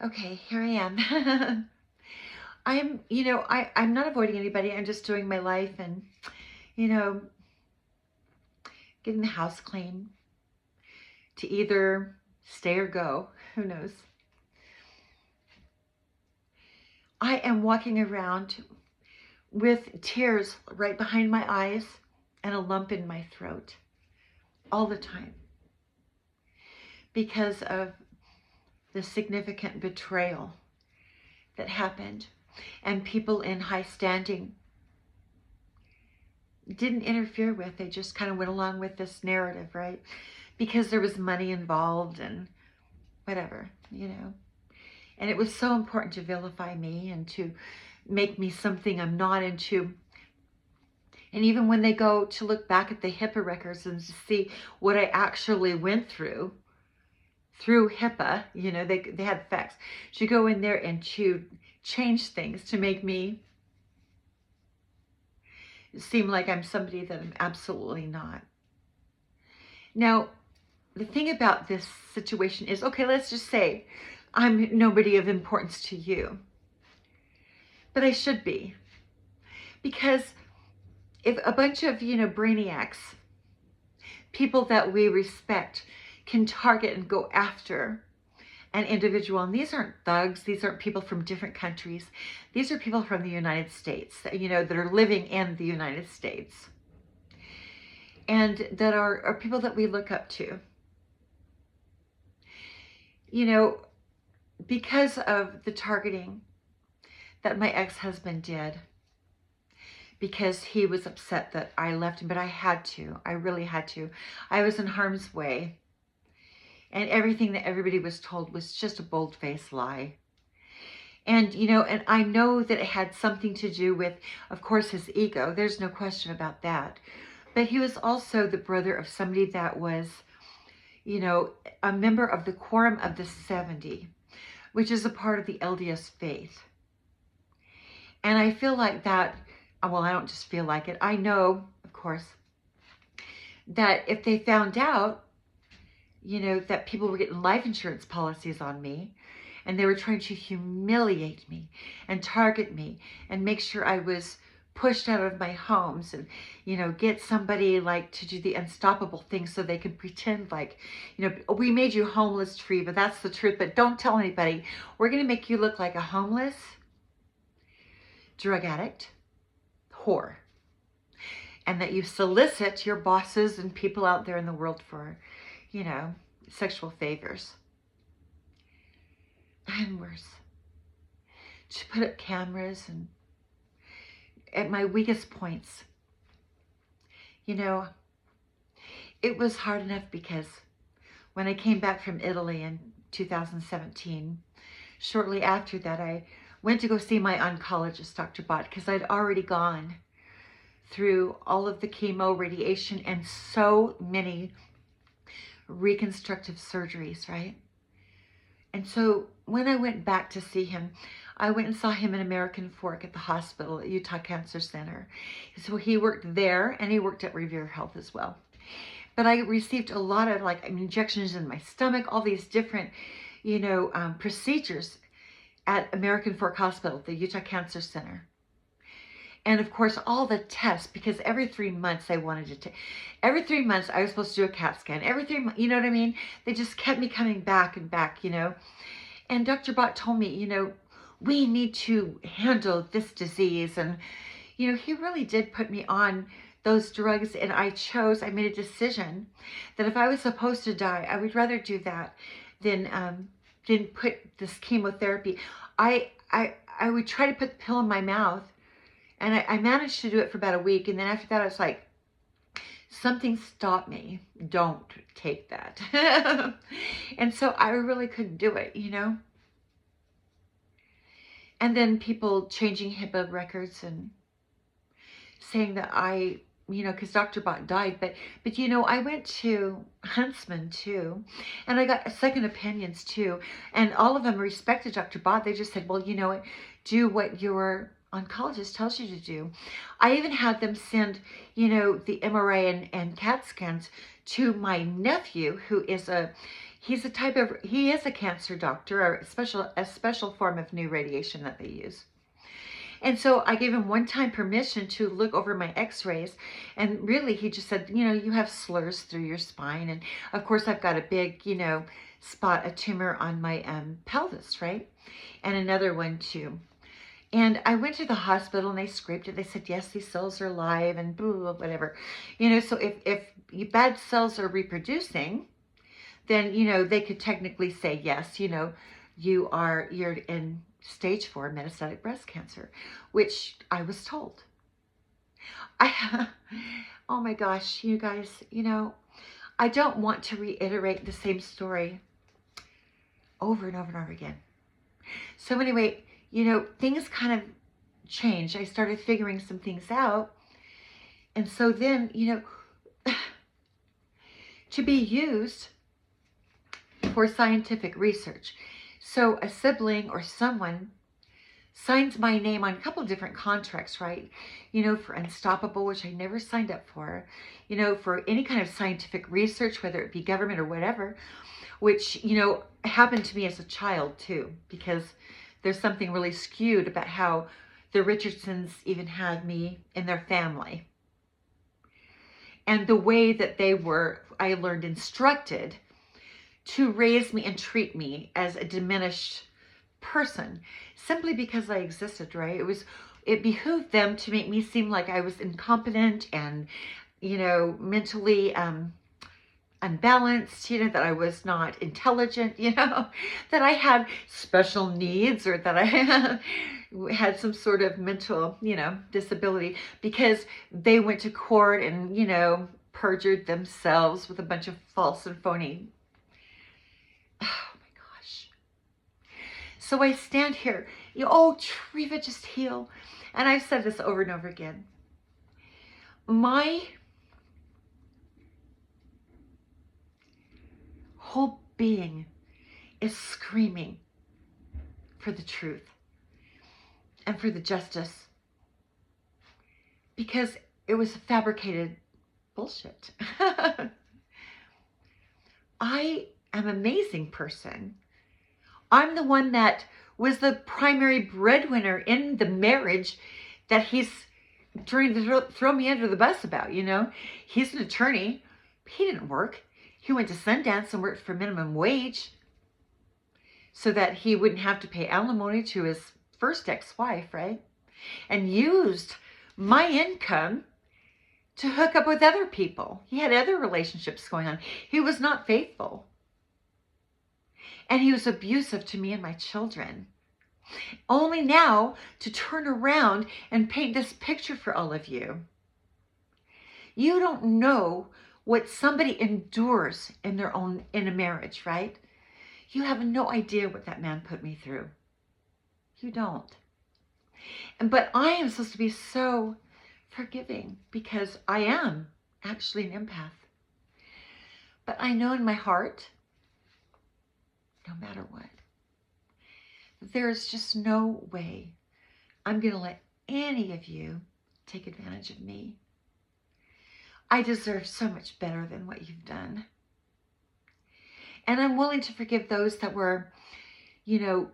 Okay, here I am. I'm not avoiding anybody. I'm just doing my life and, you know, getting the house clean to either stay or go. Who knows? I am walking around with tears right behind my eyes and a lump in my throat all the time because of the significant betrayal that happened, and people in high standing didn't interfere with. They just kind of went along with this narrative, right? Because there was money involved and whatever, And it was so important to vilify me and to make me something I'm not into. And even when they go to look back at the HIPAA records and to see what I actually went through HIPAA, they had facts. To go in there and to change things to make me seem like I'm somebody that I'm absolutely not. Now, the thing about this situation is, okay, let's just say I'm nobody of importance to you, but I should be, because if a bunch of, brainiacs, people that we respect, can target and go after an individual, and these aren't thugs, these aren't people from different countries, these are people from the United States, that are living in the United States, and that are people that we look up to. Because of the targeting that my ex-husband did, because he was upset that I left him, but I really had to. I was in harm's way, and everything that everybody was told was just a bold-faced lie. And, and I know that it had something to do with, of course, his ego. There's no question about that. But he was also the brother of somebody that was, a member of the Quorum of the 70, which is a part of the LDS faith. And I feel like that, well, I don't just feel like it. I know, of course, that if they found out, that people were getting life insurance policies on me, and they were trying to humiliate me and target me and make sure I was pushed out of my homes and, get somebody like to do the unstoppable thing so they can pretend like, we made you homeless, Treva, that's the truth, but don't tell anybody. We're going to make you look like a homeless drug addict, whore, and that you solicit your bosses and people out there in the world for, sexual favors. And worse, to put up cameras and at my weakest points. It was hard enough because when I came back from Italy in 2017, shortly after that, I went to go see my oncologist, Dr. Bott, because I'd already gone through all of the chemo, radiation, and so many reconstructive surgeries, right? And so when I went back to see him, I went and saw him in American Fork at the hospital at Utah Cancer Center. So he worked there, and he worked at Revere Health as well. But I received a lot of injections in my stomach, all these different, procedures at American Fork Hospital, the Utah Cancer Center. And of course, all the tests, because every 3 months I wanted to take, every 3 months I was supposed to do a CAT scan. Every 3 months, you know what I mean? They just kept me coming back and back, And Dr. Bott told me, we need to handle this disease. And, he really did put me on those drugs, and I made a decision that if I was supposed to die, I would rather do that than put this chemotherapy. I would try to put the pill in my mouth, and I managed to do it for about a week. And then after that, I was like, something stopped me. Don't take that. And so I really couldn't do it, And then people changing HIPAA records and saying that because Dr. Bott died, but I went to Huntsman too, and I got second opinions too, and all of them respected Dr. Bott. They just said, well, do what your oncologist tells you to do. I even had them send, the MRI and CAT scans to my nephew, who is he is a cancer doctor, or a special form of new radiation that they use. And so I gave him one-time permission to look over my x-rays, and really he just said, you have slurs through your spine, and of course I've got a big, spot, a tumor on my pelvis, right? And another one too. And I went to the hospital and they scraped it. They said, yes, these cells are alive and blah, blah, whatever. So if bad cells are reproducing, then, they could technically say, yes, you're in stage 4 metastatic breast cancer, which I was told. Oh my gosh, you guys, I don't want to reiterate the same story over and over and over again. So anyway, things kind of changed. I started figuring some things out. And so then, to be used for scientific research. So a sibling or someone signs my name on a couple of different contracts, right? For Unstoppable, which I never signed up for, for any kind of scientific research, whether it be government or whatever, which, happened to me as a child too, because there's something really skewed about how the Richardsons even had me in their family. And the way that they were, I learned, instructed to raise me and treat me as a diminished person, simply because I existed, right? It behooved them to make me seem like I was incompetent and, mentally unbalanced, that I was not intelligent, that I had special needs, or that I had some sort of mental, disability, because they went to court and, perjured themselves with a bunch of false and phony. Oh my gosh. So I stand here, Treva, just heal. And I've said this over and over again. My whole being is screaming for the truth and for the justice, because it was fabricated bullshit. I am an amazing person. I'm the one that was the primary breadwinner in the marriage that he's trying to throw me under the bus about, He's an attorney. He didn't work. He went to Sundance and worked for minimum wage so that he wouldn't have to pay alimony to his first ex-wife, right? And used my income to hook up with other people. He had other relationships going on. He was not faithful. And he was abusive to me and my children. Only now to turn around and paint this picture for all of you. You don't know what somebody endures in a marriage, right? You have no idea what that man put me through. You don't. But I am supposed to be so forgiving, because I am actually an empath. But I know in my heart, no matter what, there's just no way I'm going to let any of you take advantage of me. I deserve so much better than what you've done. And I'm willing to forgive those that were,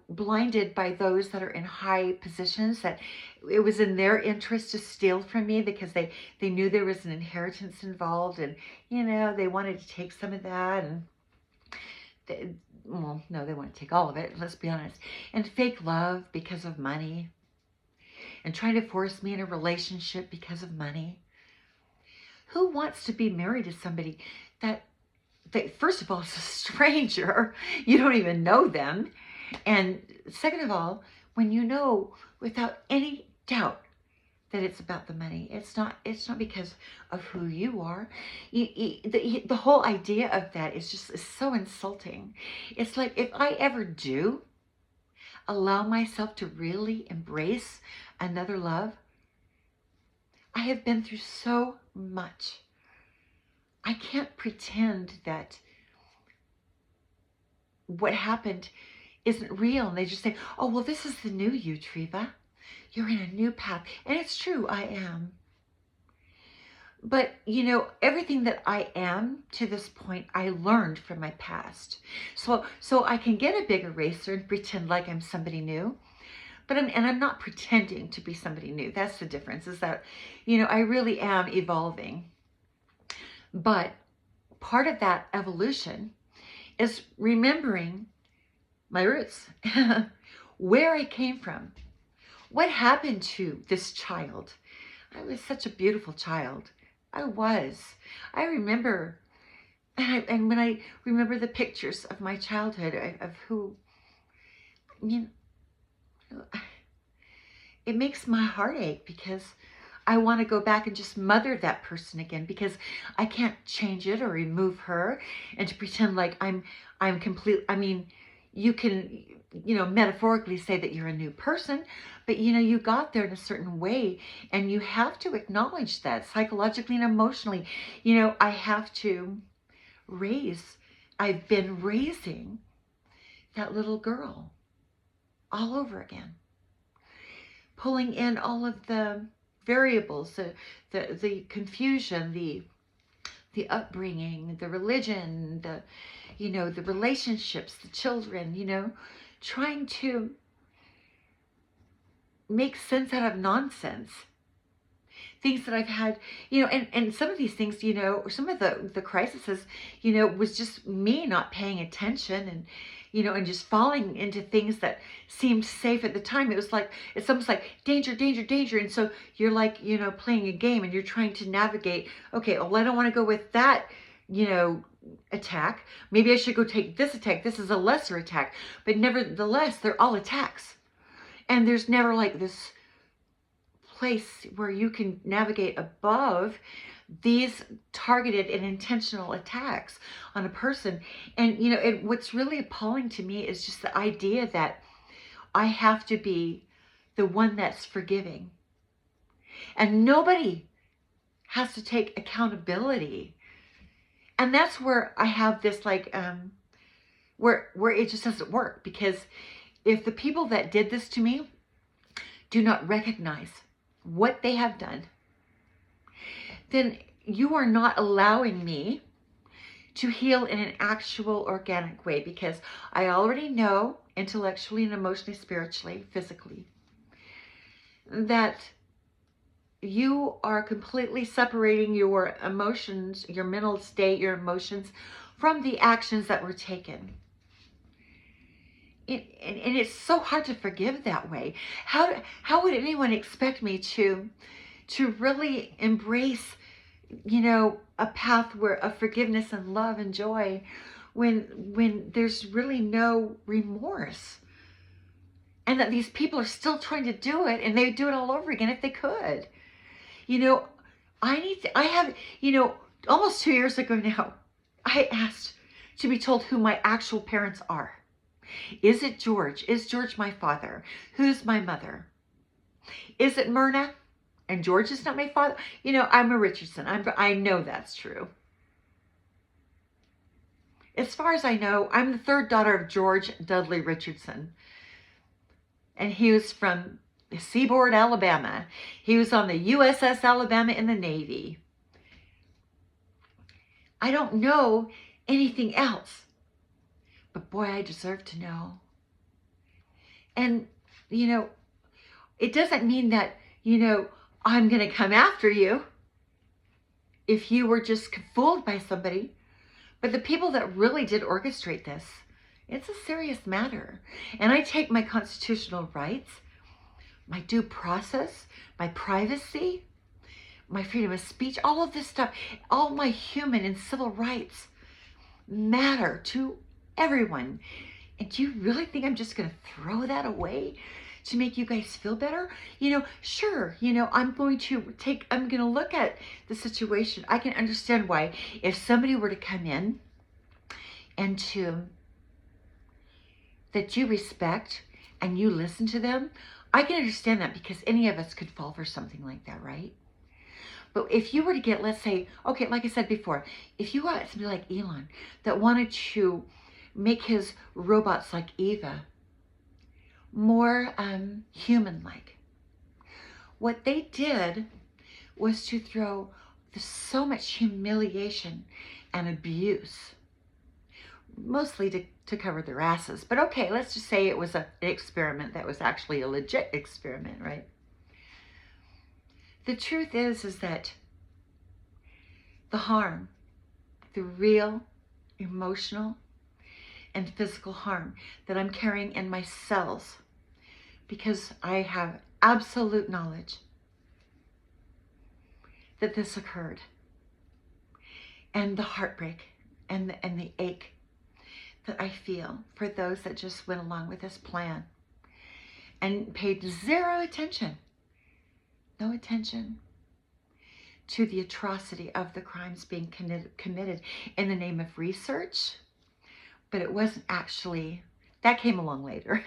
blinded by those that are in high positions, that it was in their interest to steal from me because they knew there was an inheritance involved, and, they wanted to take some of that, and they want to take all of it, let's be honest. And fake love because of money, and trying to force me in a relationship because of money. Who wants to be married to somebody that first of all, is a stranger? You don't even know them. And second of all, when you know without any doubt that it's about the money, it's not because of who you are. The whole idea of that is so insulting. It's like, if I ever do allow myself to really embrace another love, I have been through so much. I can't pretend that what happened isn't real. And they just say, oh, well, this is the new you, Treva. You're in a new path. And it's true, I am. But, you know, everything that I am to this point, I learned from my past. So I can get a big eraser and pretend like I'm somebody new. But I'm not pretending to be somebody new. That's the difference, is that, you know, I really am evolving. But part of that evolution is remembering my roots, where I came from, what happened to this child. I was such a beautiful child. I was. I remember, and when I remember the pictures of my childhood, of who, you know, it makes my heart ache, because I want to go back and just mother that person again, because I can't change it or remove her, and to pretend like I'm complete. I mean, you can, you know, metaphorically say that you're a new person, but you know, you got there in a certain way, and you have to acknowledge that psychologically and emotionally. You know, I have to raise. I've been raising that little girl all over again, pulling in all of the variables, the confusion, the upbringing, the religion, the, you know, the relationships, the children, you know, trying to make sense out of nonsense. Things that I've had, you know, and some of these things, you know, or some of the crises, you know, was just me not paying attention, and, you know, and just falling into things that seemed safe at the time. It was like, it's almost like danger, danger, danger. And so you're like, you know, playing a game, and you're trying to navigate, okay, well, I don't want to go with that, you know, attack. Maybe I should go take this attack. This is a lesser attack. But nevertheless, they're all attacks. And there's never like this place where you can navigate above these targeted and intentional attacks on a person. And, you know, what's really appalling to me is just the idea that I have to be the one that's forgiving. And nobody has to take accountability. And that's where I have this, like, where it just doesn't work. Because if the people that did this to me do not recognize what they have done, then you are not allowing me to heal in an actual organic way, because I already know intellectually and emotionally, spiritually, physically, that you are completely separating your emotions, your mental state, your emotions from the actions that were taken. And it's so hard to forgive that way. How would anyone expect me to really embrace, you know, a path where of forgiveness and love and joy, when there's really no remorse, and that these people are still trying to do it, and they would do it all over again if they could. You know, I have, you know, almost 2 years ago now, I asked to be told who my actual parents are. Is it George? Is George my father? Who's my mother? Is it Myrna? And George is not my father? You know, I'm a Richardson. I know that's true. As far as I know, I'm the third daughter of George Dudley Richardson. And he was from Seaboard, Alabama. He was on the USS Alabama in the Navy. I don't know anything else. But boy, I deserve to know. And, you know, it doesn't mean that, you know, I'm going to come after you if you were just fooled by somebody. But the people that really did orchestrate this, it's a serious matter. And I take my constitutional rights, my due process, my privacy, my freedom of speech, all of this stuff, all my human and civil rights matter to everyone. And do you really think I'm just going to throw that away to make you guys feel better? You know, sure, you know, I'm going to look at the situation. I can understand why, if somebody were to come in and that you respect and you listen to them, I can understand that, because any of us could fall for something like that, right? But if you were to get, let's say, okay, like I said before, if you got somebody like Elon that wanted to make his robots like Eva more human-like, what they did was to throw There's so much humiliation and abuse, mostly to cover their asses. But okay, let's just say it was an experiment that was actually a legit experiment, right? The truth is that the harm, the real emotional and physical harm that I'm carrying in my cells, because I have absolute knowledge that this occurred, and the heartbreak and the ache that I feel for those that just went along with this plan and paid zero attention, no attention to the atrocity of the crimes being committed in the name of research. But it wasn't actually, that came along later.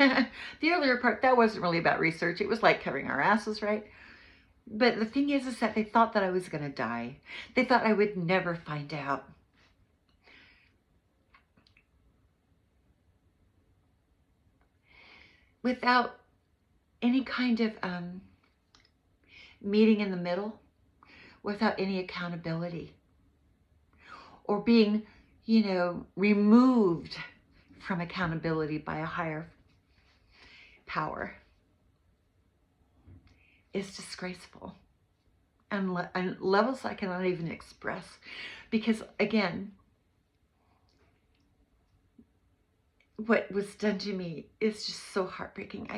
The earlier part, that wasn't really about research. It was like covering our asses, right? But the thing is that they thought that I was going to die. They thought I would never find out. Without any kind of meeting in the middle, without any accountability, or being, removed from accountability by a higher power, is disgraceful. And levels I cannot even express. Because, again, what was done to me is just so heartbreaking.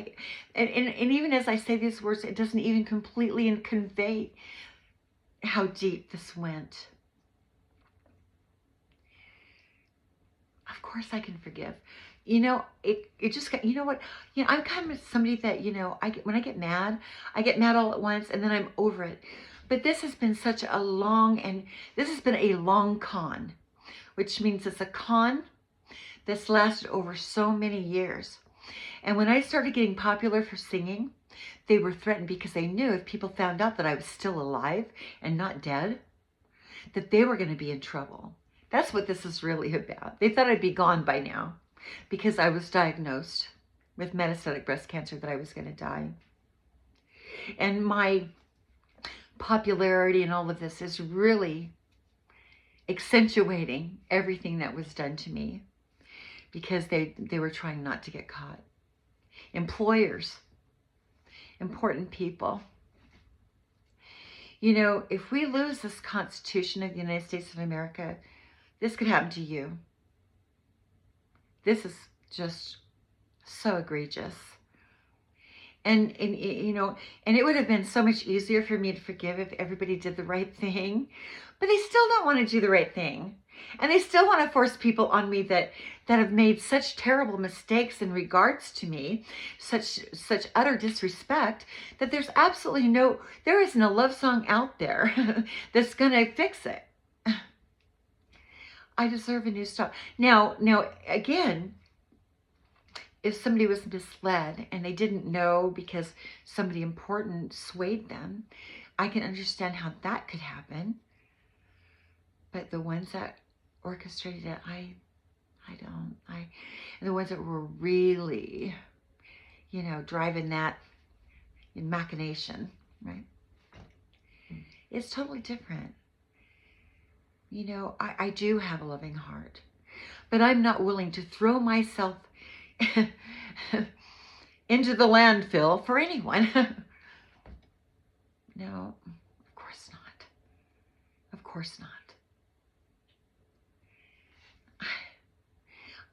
And even as I say these words, it doesn't even completely convey how deep this went. Of course I can forgive. It just got, what? I'm kind of somebody that, when I get mad all at once, and then I'm over it. But this has been this has been a long con, which means it's a con that's lasted over so many years. And when I started getting popular for singing, they were threatened because they knew if people found out that I was still alive and not dead, that they were going to be in trouble. That's what this is really about. They thought I'd be gone by now because I was diagnosed with metastatic breast cancer, that I was going to die. And my popularity and all of this is really accentuating everything that was done to me, because they were trying not to get caught. Employers, important people. If we lose this Constitution of the United States of America, this could happen to you. This is just so egregious. And it would have been so much easier for me to forgive if everybody did the right thing. But they still don't want to do the right thing. And they still want to force people on me that have made such terrible mistakes in regards to me, such utter disrespect, that there isn't a love song out there that's going to fix it. I deserve a new start. Now, again, if somebody was misled and they didn't know because somebody important swayed them, I can understand how that could happen. But the ones that orchestrated it, I don't. And the ones that were really, driving that in machination, right? It's totally different. I do have a loving heart, but I'm not willing to throw myself into the landfill for anyone. No, of course not. Of course not.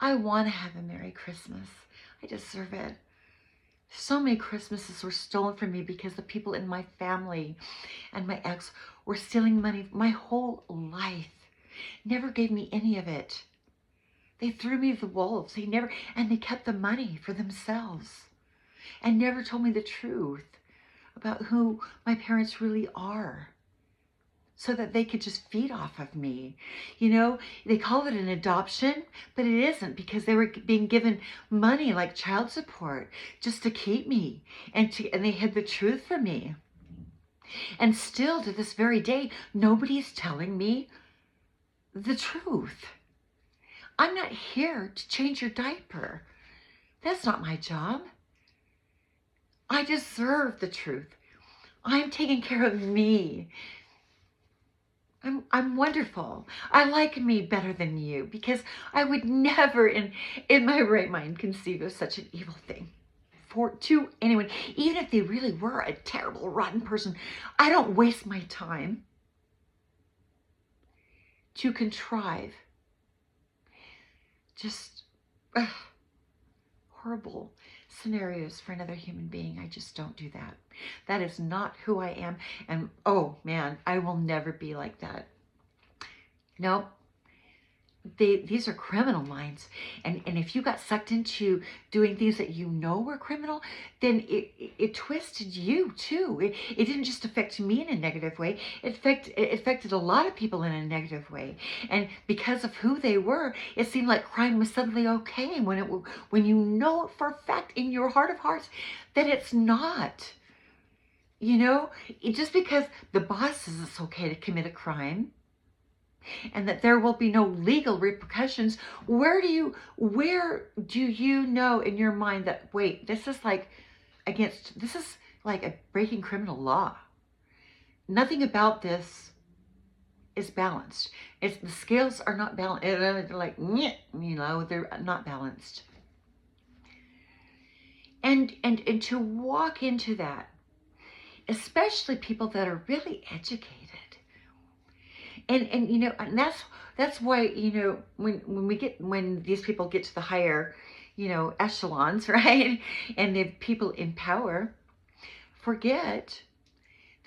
I want to have a Merry Christmas. I deserve it. So many Christmases were stolen from me because the people in my family and my ex were stealing money my whole life. Never gave me any of it. They threw me to the wolves. They kept the money for themselves and never told me the truth about who my parents really are, so that they could just feed off of me. They call it an adoption, but it isn't, because they were being given money like child support just to keep me, and they hid the truth from me. And still to this very day, nobody's telling me the truth. I'm not here to change your diaper. That's not my job. I deserve the truth. I'm taking care of me. I'm wonderful. I like me better than you because I would never in my right mind conceive of such an evil thing to anyone, even if they really were a terrible, rotten person. I don't waste my time to contrive just horrible scenarios for another human being. I just don't do that. That is not who I am. And oh man, I will never be like that. No, these are criminal minds. And if you got sucked into doing things that you know were criminal, then it twisted you too. It didn't just affect me in a negative way. It affected a lot of people in a negative way. And because of who they were, it seemed like crime was suddenly okay when you know for a fact in your heart of hearts that it's not. You know, just because the boss says it's okay to commit a crime, and that there will be no legal repercussions, where do you know in your mind that, wait, this is like a breaking criminal law? Nothing about this is balanced. The scales are not balanced. They're like, they're not balanced. And to walk into that, especially people that are really educated, and that's why, when these people get to the higher, echelons, right? And the people in power forget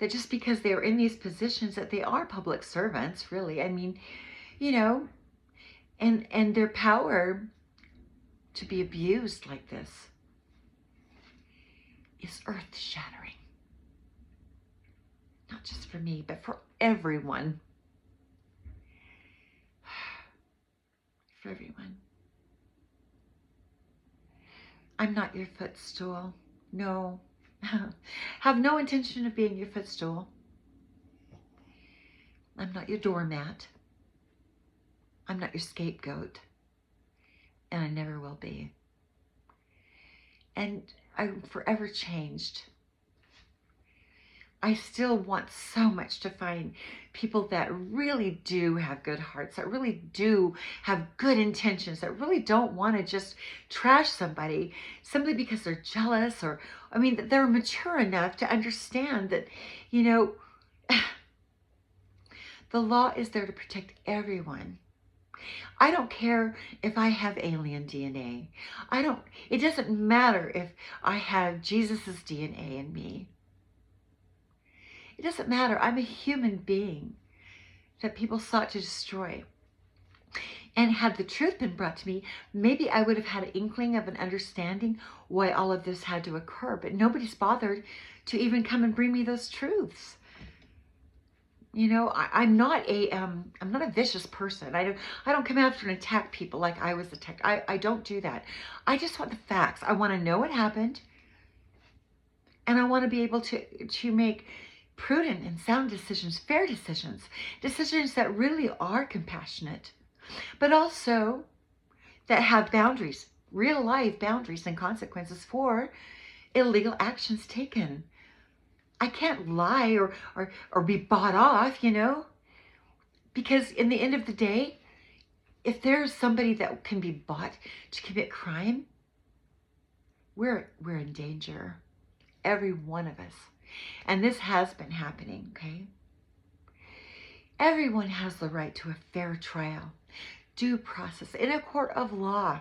that just because they're in these positions that they are public servants, really. I mean, and their power to be abused like this is earth-shattering. Not just for me, but for everyone. For everyone. I'm not your footstool. No. Have no intention of being your footstool. I'm not your doormat. I'm not your scapegoat. And I never will be. And I'm forever changed. I still want so much to find people that really do have good hearts, that really do have good intentions, that really don't want to just trash somebody simply because they're jealous, or, that they're mature enough to understand that, the law is there to protect everyone. I don't care if I have alien DNA. It doesn't matter if I have Jesus's DNA in me. It doesn't matter. I'm a human being that people sought to destroy. And had the truth been brought to me, maybe I would have had an inkling of an understanding why all of this had to occur. But nobody's bothered to even come and bring me those truths. I'm not a vicious person. I don't come after and attack people like I was attacked. I don't do that. I just want the facts. I want to know what happened, and I want to be able to make prudent and sound decisions, fair decisions that really are compassionate, but also that have boundaries, real life boundaries and consequences for illegal actions taken. I can't lie or be bought off, because in the end of the day, if there's somebody that can be bought to commit crime, we're in danger. Every one of us. And this has been happening, okay? Everyone has the right to a fair trial, due process, in a court of law,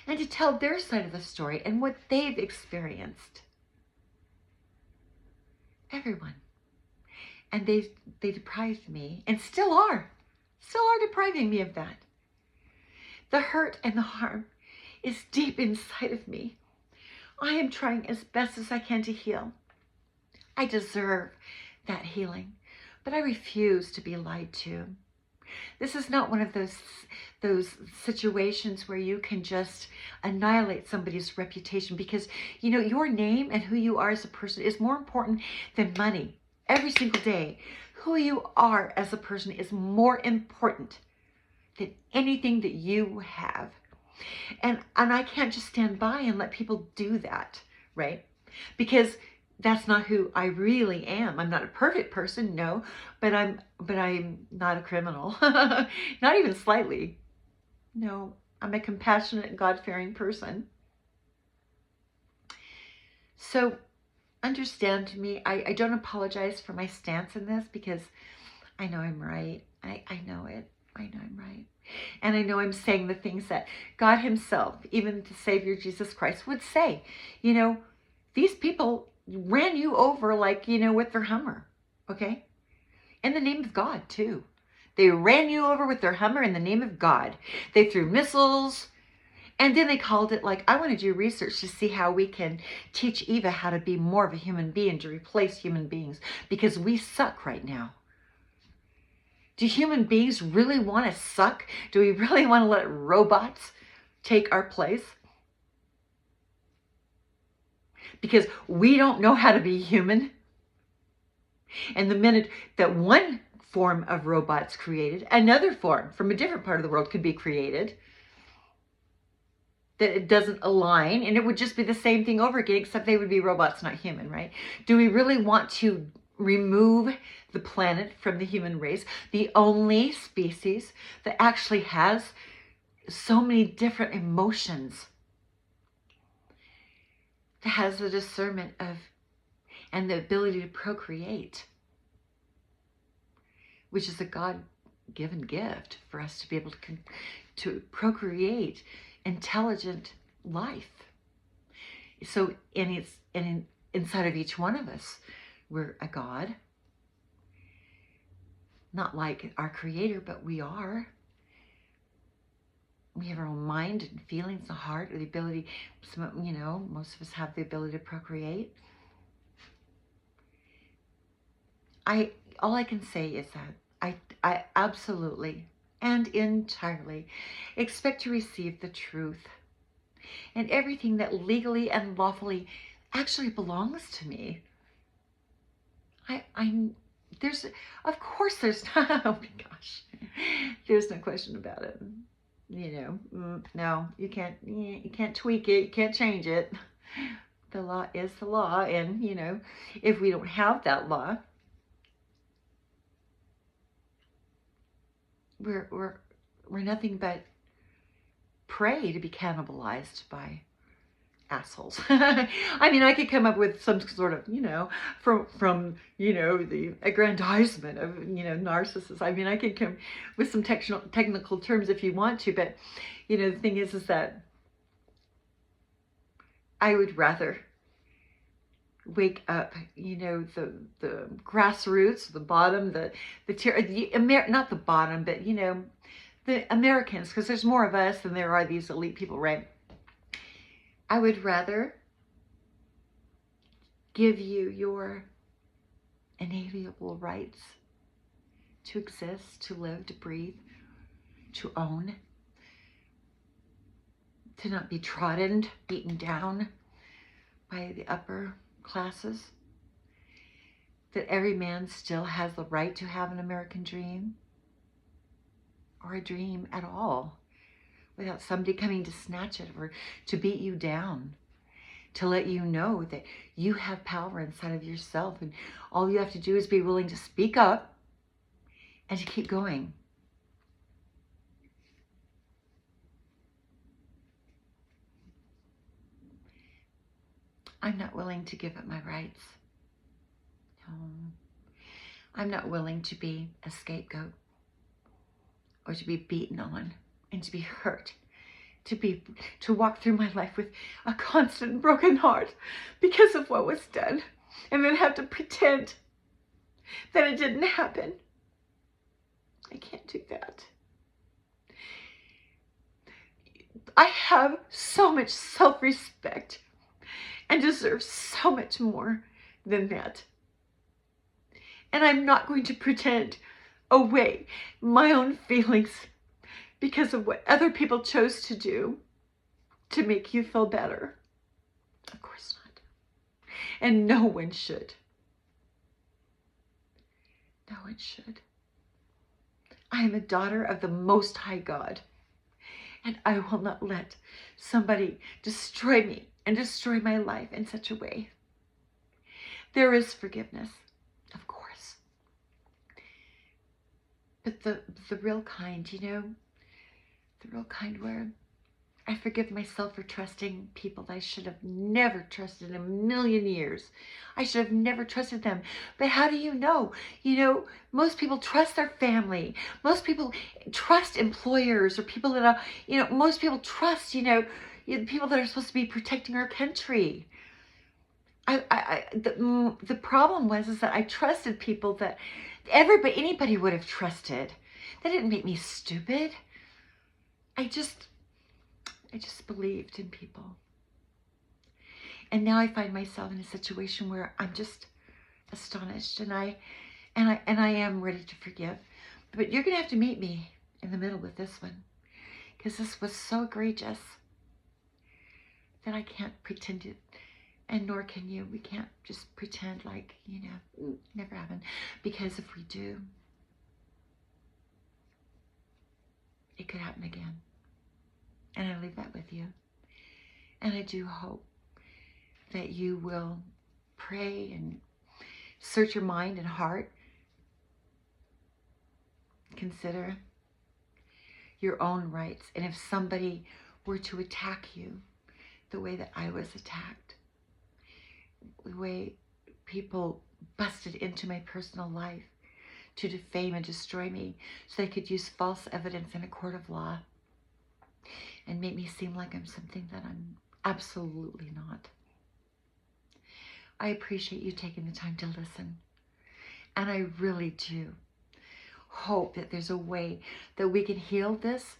and to tell their side of the story and what they've experienced. Everyone. And they deprived me, and still are depriving me of that. The hurt and the harm is deep inside of me. I am trying as best as I can to heal. I deserve that healing, but I refuse to be lied to. This is not one of those situations where you can just annihilate somebody's reputation, because your name and who you are as a person is more important than money. Every single day, who you are as a person is more important than anything that you have. And I can't just stand by and let people do that, right? Because that's not who I really am. I'm not a perfect person, no, but I'm not a criminal. Not even slightly. No, I'm a compassionate, God-fearing person. So understand me. I don't apologize for my stance in this because I know I'm right. I know it. I know I'm right. And I know I'm saying the things that God himself, even the Savior Jesus Christ, would say. You know, these people ran you over like, you know, with their Hummer, okay? In the name of God, too. They ran you over with their Hummer in the name of God. They threw missiles, and then they called it like, I want to do research to see how we can teach Eva how to be more of a human being, to replace human beings, because we suck right now. Do human beings really want to suck? Do we really want to let robots take our place? Because we don't know how to be human. And the minute that one form of robot's created, another form from a different part of the world could be created, that it doesn't align, and it would just be the same thing over again, except they would be robots, not human, right? Do we really want to remove the planet from the human race, the only species that actually has so many different emotions, that has the discernment of and the ability to procreate, which is a God-given gift for us to be able to procreate intelligent life. So inside of each one of us, we're a God. Not like our Creator, but we are. We have our own mind and feelings, a heart, the ability, you know, most of us have the ability to procreate. All I can say is that I absolutely and entirely expect to receive the truth and everything that legally and lawfully actually belongs to me. Of course there's not, oh my gosh, there's no question about it. You know, no, you can't tweak it, you can't change it. The law is the law, and you know, if we don't have that law, we're nothing but prey to be cannibalized by assholes. I mean, I could come up with some sort of, you know, from you know, the aggrandizement of, you know, narcissists. I mean, I could come with some technical terms if you want to, but you know, the thing is that I would rather wake up, you know, the grassroots, the bottom, not the bottom, but you know, the Americans, because there's more of us than there are these elite people, right? I would rather give you your inalienable rights to exist, to live, to breathe, to own, to not be trodden, beaten down by the upper classes, that every man still has the right to have an American dream, or a dream at all, without somebody coming to snatch it or to beat you down, to let you know that you have power inside of yourself, and all you have to do is be willing to speak up and to keep going. I'm not willing to give up my rights. No. I'm not willing to be a scapegoat, or to be beaten on, and to be hurt, to walk through my life with a constant broken heart because of what was done, and then have to pretend that it didn't happen. I can't do that. I have so much self-respect and deserve so much more than that. And I'm not going to pretend away my own feelings because of what other people chose to do to make you feel better. Of course not. And no one should. No one should. I am a daughter of the Most High God, and I will not let somebody destroy me and destroy my life in such a way. There is forgiveness, of course. But the real kind, you know, the real kind where I forgive myself for trusting people that I should have never trusted in a million years. I should have never trusted them. But how do you know? You know, most people trust their family. Most people trust employers or people that are, you know, most people trust, people that are supposed to be protecting our country. The problem is that I trusted people that anybody would have trusted. That didn't make me stupid. I just believed in people. And now I find myself in a situation where I'm just astonished, and I am ready to forgive. But you're going to have to meet me in the middle with this one, because this was so egregious that I can't pretend it, and nor can you. We can't just pretend like, never happened, because if we do, it could happen again. And I leave that with you. And I do hope that you will pray and search your mind and heart. Consider your own rights. And if somebody were to attack you the way that I was attacked, the way people busted into my personal life to defame and destroy me so they could use false evidence in a court of law and make me seem like I'm something that I'm absolutely not. I appreciate you taking the time to listen. And I really do hope that there's a way that we can heal this,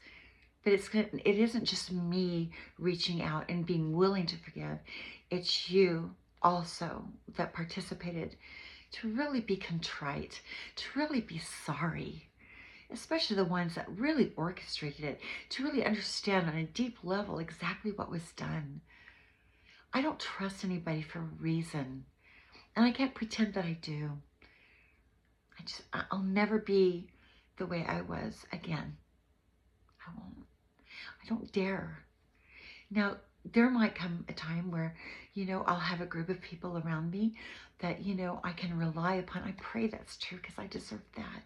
but it isn't just me reaching out and being willing to forgive. It's you also that participated to really be contrite, to really be sorry, especially the ones that really orchestrated it, to really understand on a deep level exactly what was done. I don't trust anybody for a reason, and I can't pretend that I do. I'll never be the way I was again. I won't. I don't dare. Now, there might come a time where, I'll have a group of people around me that, I can rely upon. I pray that's true, because I deserve that.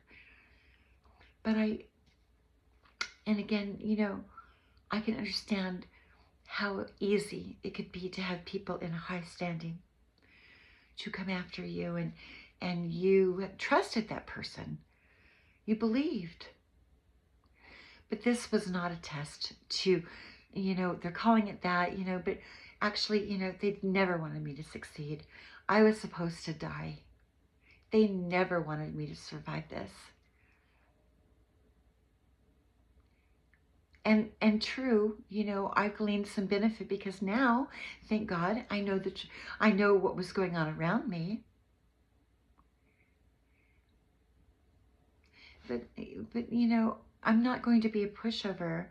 But and again, I can understand how easy it could be to have people in a high standing to come after you, and you trusted that person. You believed. But this was not a test to, they're calling it that, but actually, they never wanted me to succeed. I was supposed to die. They never wanted me to survive this. And true, I've gleaned some benefit, because now, thank God, I know what was going on around me. But I'm not going to be a pushover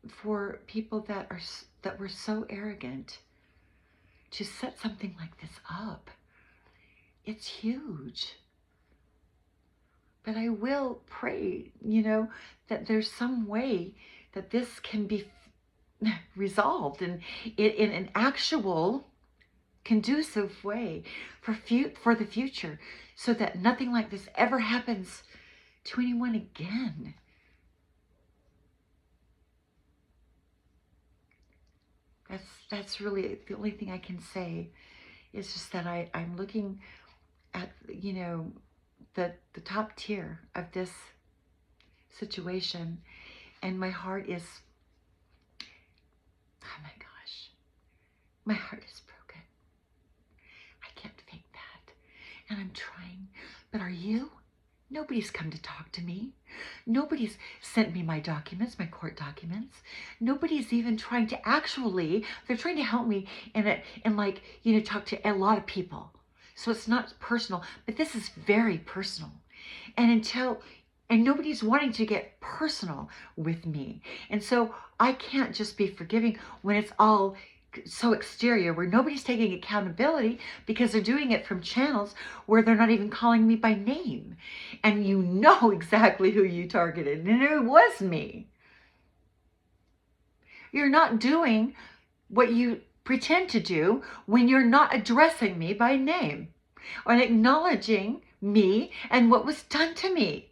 for people that were so arrogant to set something like this up. It's huge. But I will pray, that there's some way that this can be resolved in an actual conducive way for the future, so that nothing like this ever happens to anyone again. That's really the only thing I can say, is just that I'm looking at, the top tier of this situation, and my heart is, oh my gosh, my heart is broken. I can't fake that, and I'm trying. But are you? Nobody's come to talk to me. Nobody's sent me my documents, my court documents. Nobody's even trying to they're trying to help me and talk to a lot of people. So it's not personal, but this is very personal. And nobody's wanting to get personal with me. And so I can't just be forgiving when it's all so exterior, where nobody's taking accountability, because they're doing it from channels where they're not even calling me by name. And you know exactly who you targeted, and it was me. You're not doing what you pretend to do when you're not addressing me by name. or acknowledging me and what was done to me.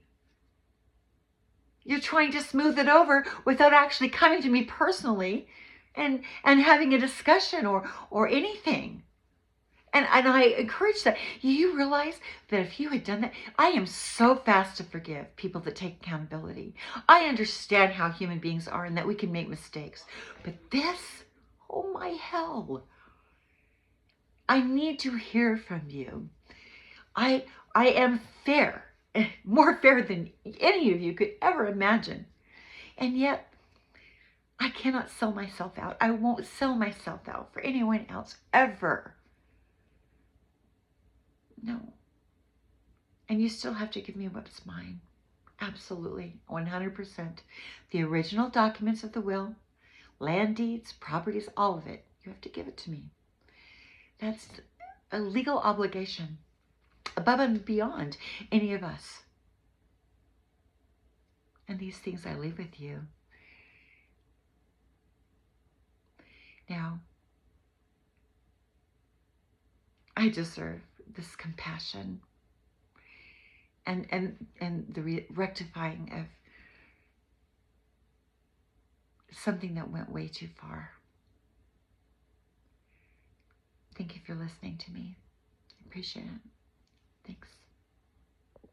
You're trying to smooth it over without actually coming to me personally and having a discussion or anything. And I encourage that. You realize that if you had done that, I am so fast to forgive people that take accountability. I understand how human beings are and that we can make mistakes. But this, oh my hell. I need to hear from you. I am fair, more fair than any of you could ever imagine. And yet, I cannot sell myself out. I won't sell myself out for anyone else ever. No. And you still have to give me what's mine. Absolutely. 100%. The original documents of the will, land deeds, properties, all of it. You have to give it to me. That's a legal obligation above and beyond any of us. And these things I leave with you. Now, I deserve this compassion and the rectifying of something that went way too far. Thank you for listening to me. I appreciate it. Thanks.